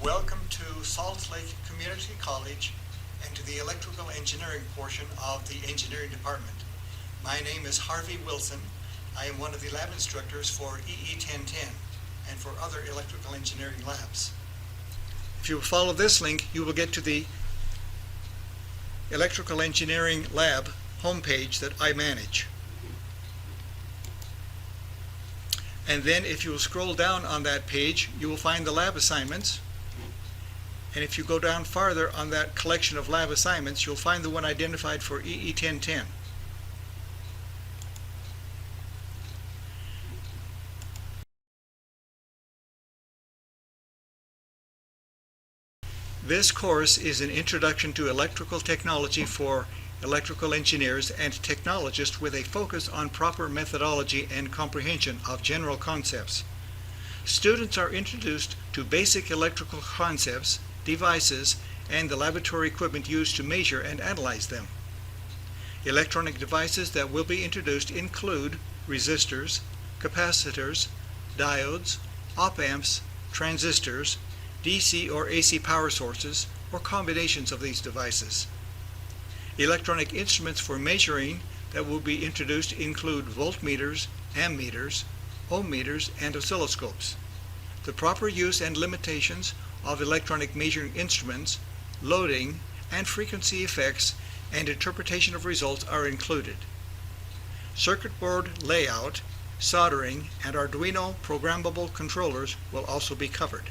Welcome to Salt Lake Community College and to the electrical engineering portion of the engineering department. My name is Harvey Wilson. I am one of the lab instructors for EE 1010 and for other electrical engineering labs. If you follow this link, you will get to the electrical engineering lab homepage that I manage. And then if you will scroll down on that page, you will find the lab assignments. And if you go down farther on that collection of lab assignments, you'll find the one identified for EE 1010. This course is an introduction to electrical technology for electrical engineers and technologists with a focus on proper methodology and comprehension of general concepts. Students are introduced to basic electrical concepts, devices, and the laboratory equipment used to measure and analyze them. Electronic devices that will be introduced include resistors, capacitors, diodes, op-amps, transistors, DC or AC power sources, or combinations of these devices. Electronic instruments for measuring that will be introduced include voltmeters, ammeters, ohm meters, and oscilloscopes. The proper use and limitations of electronic measuring instruments, loading, and frequency effects, and interpretation of results are included. Circuit board layout, soldering, and Arduino programmable controllers will also be covered.